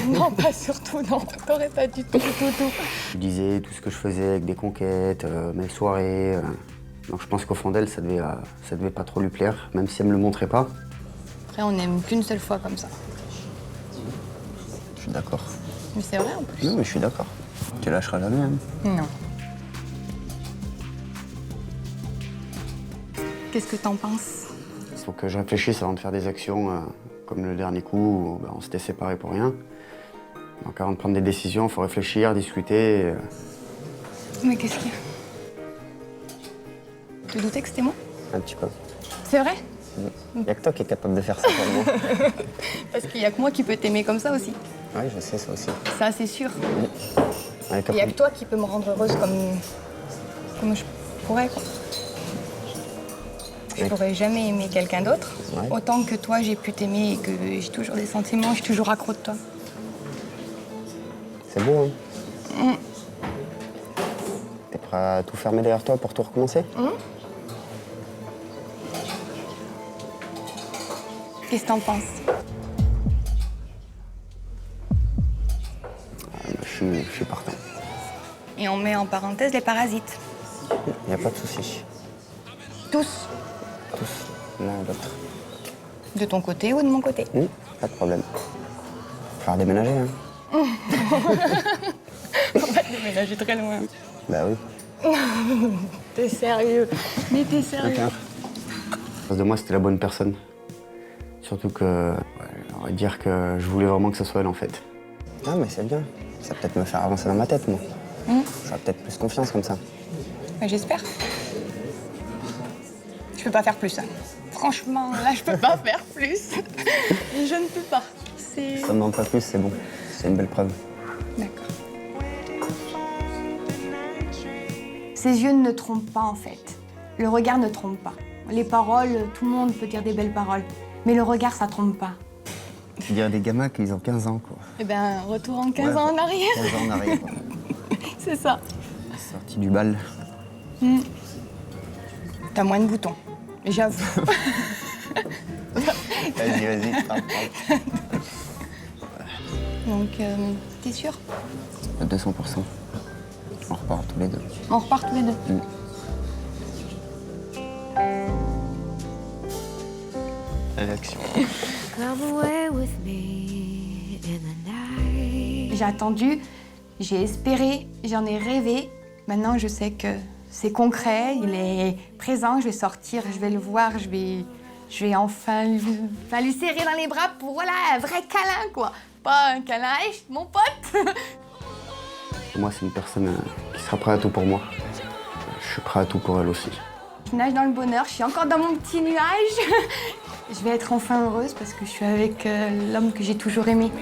non, pas surtout, non. T'aurais pas du tout, tout. Je disais tout ce que je faisais avec des conquêtes, mes soirées. Donc je pense qu'au fond d'elle, ça devait pas trop lui plaire, même si elle me le montrait pas. Après, on n'aime qu'une seule fois comme ça. Je suis d'accord. Mais c'est vrai en plus. Non, mais je suis d'accord. Tu lâcheras jamais, hein. Non. Qu'est-ce que t'en penses? Il faut que je réfléchisse avant de faire des actions comme le dernier coup où on s'était séparés pour rien. Donc avant de prendre des décisions, il faut réfléchir, discuter. Mais qu'est-ce qu'il y a? Tu doutais que c'était moi? Un petit peu. C'est vrai? Il n'y a que toi qui es capable de faire ça pour moi. Parce qu'il y a que moi qui peux t'aimer comme ça aussi. Oui, je sais, ça aussi. Ça, c'est sûr. Avec Il y a que toi qui peux me rendre heureuse comme je pourrais, quoi. Je pourrais jamais aimer quelqu'un d'autre. Ouais. Autant que toi, j'ai pu t'aimer et que j'ai toujours des sentiments, je suis toujours accro de toi. C'est beau, hein. T'es prêt à tout fermer derrière toi pour tout recommencer? Qu'est-ce que t'en penses? Je suis partant. Et on met en parenthèse les parasites. Il n'y a pas de souci. Tous. Tous, l'un ou l'autre. De ton côté ou de mon côté. Pas de problème. Faut faire déménager, hein. On va déménager très loin. Bah oui. T'es sérieux? Mais t'es sérieux? Ok. En face de moi, c'était la bonne personne. Surtout que, on va dire que je voulais vraiment que ce soit elle, en fait. Non, mais c'est bien. Ça va peut-être me faire avancer dans ma tête, moi. J'aurai peut-être plus confiance comme ça. Ouais, j'espère. Je peux pas faire plus. Hein. Franchement, là, je peux pas faire plus. Je ne peux pas. C'est... Ça me demande pas plus, c'est bon. C'est une belle preuve. D'accord. Ses yeux ne trompent pas, en fait. Le regard ne trompe pas. Les paroles, tout le monde peut dire des belles paroles. Mais le regard, ça trompe pas. Tu dirais des gamins qui ont 15 ans, quoi. Eh ben, retour en 15 ans en arrière. 15 ans en arrière. C'est ça. Sorti du bal. T'as moins de boutons. J'avoue. Vas-y, parle. Donc, t'es sûr? 200%. On repart tous les deux. On repart tous les deux. L'action. J'ai attendu, j'ai espéré, j'en ai rêvé. Maintenant, je sais que c'est concret, il est présent, je vais sortir, je vais le voir, je vais enfin lui serrer dans les bras pour, voilà, un vrai câlin, quoi. Pas un câlin, hey, mon pote. Moi, c'est une personne qui sera prête à tout pour moi. Je suis prêt à tout pour elle aussi. Je nage dans le bonheur, je suis encore dans mon petit nuage. Je vais être enfin heureuse parce que je suis avec l'homme que j'ai toujours aimé.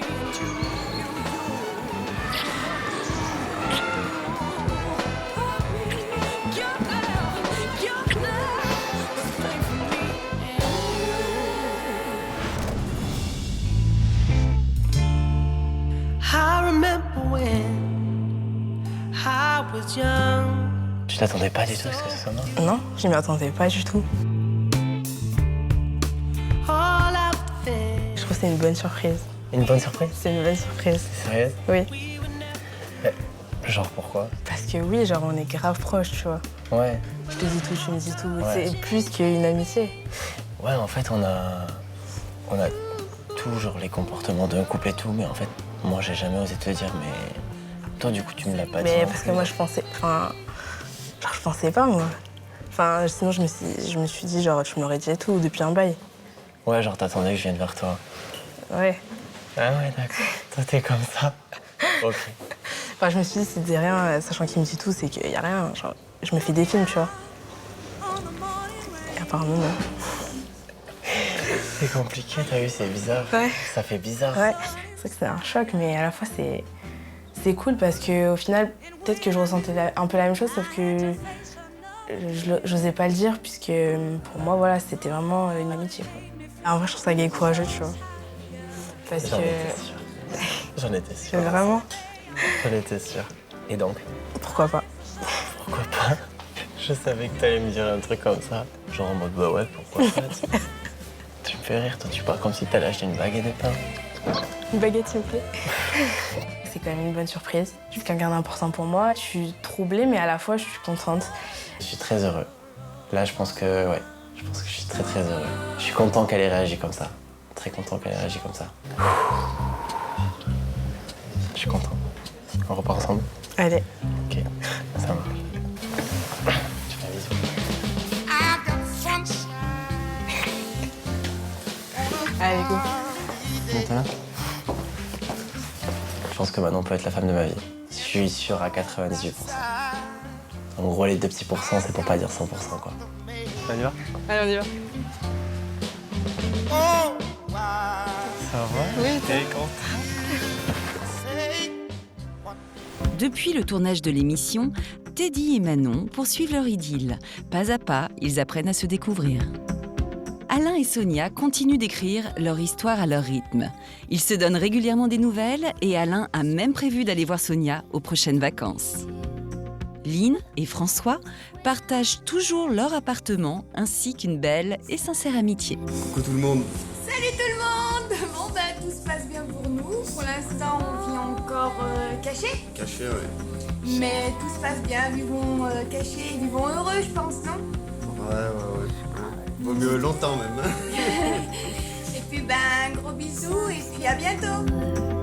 Tu t'attendais pas du tout à ce que ce soit moi? Non, je m'y attendais pas du tout. Je trouve que c'est une bonne surprise. Une bonne surprise? C'est une bonne surprise. Sérieuse? Oui. Genre pourquoi? Parce que oui, genre on est grave proches, tu vois. Ouais. Je te dis tout, tu me dis tout. Ouais. C'est plus qu'une amitié. Ouais, en fait, on a toujours les comportements d'un couple et tout, mais en fait, moi, j'ai jamais osé te le dire, mais toi, du coup, tu me l'as pas dit. Mais parce que moi, je pensais pas, moi. Enfin, sinon, je me suis dit, genre, tu m'aurais dit et tout, depuis un bail. Ouais, genre, t'attendais que je vienne vers toi. Ouais. Ah ouais, d'accord. Toi, t'es comme ça. Ok. Enfin, je me suis dit, s'il dit rien, sachant qu'il me dit tout, c'est qu'il y a rien. Genre, je me fais des films, tu vois. Et apparemment, non. C'est compliqué, t'as vu, c'est bizarre. Ouais. Ça fait bizarre. Ouais. C'est vrai que c'est un choc, mais à la fois, c'est cool parce qu'au final, peut-être que je ressentais un peu la même chose, sauf que j'osais pas le dire, puisque pour moi, voilà, c'était vraiment une amitié, quoi. En vrai, je trouve ça gay et courageux, tu vois. Parce que... J'en étais sûr. Vraiment? J'en étais sûr. Et donc? Pourquoi pas? Pourquoi pas? Je savais que t'allais me dire un truc comme ça. Genre en mode, bah ouais, pourquoi pas? Tu me fais rire, toi, tu parles comme si t'allais acheter une baguette de pain. Une baguette, s'il vous plaît. C'est quand même une bonne surprise. C'est quelqu'un d'important pour moi. Je suis troublée, mais à la fois, je suis contente. Je suis très heureux. Là, je pense que, ouais, je suis très très heureux. Je suis content qu'elle ait réagi comme ça. Très content qu'elle ait réagi comme ça. Je suis content. On repart ensemble? Allez. Ok, ça marche. Je fais un bisou. Allez, go. Maintenant? Je pense que maintenant peut être la femme de ma vie. Je suis sûr à 98%. En gros, les 2 petits pourcents, c'est pour pas dire 100%, quoi. On y va? Allez, on y va. Ça va? Oui. T'es contente? Depuis le tournage de l'émission, Teddy et Manon poursuivent leur idylle. Pas à pas, ils apprennent à se découvrir. Alain et Sonia continuent d'écrire leur histoire à leur rythme. Ils se donnent régulièrement des nouvelles et Alain a même prévu d'aller voir Sonia aux prochaines vacances. Lynn et François partagent toujours leur appartement ainsi qu'une belle et sincère amitié. Coucou tout le monde. Salut tout le monde! Bon ben tout se passe bien pour nous. Pour l'instant on vit encore cachés. Caché, ouais. Mais tout se passe bien, vivons cachés, vivons heureux je pense, non? Ouais. Vaut mieux longtemps même. Et puis ben gros bisous et puis à bientôt!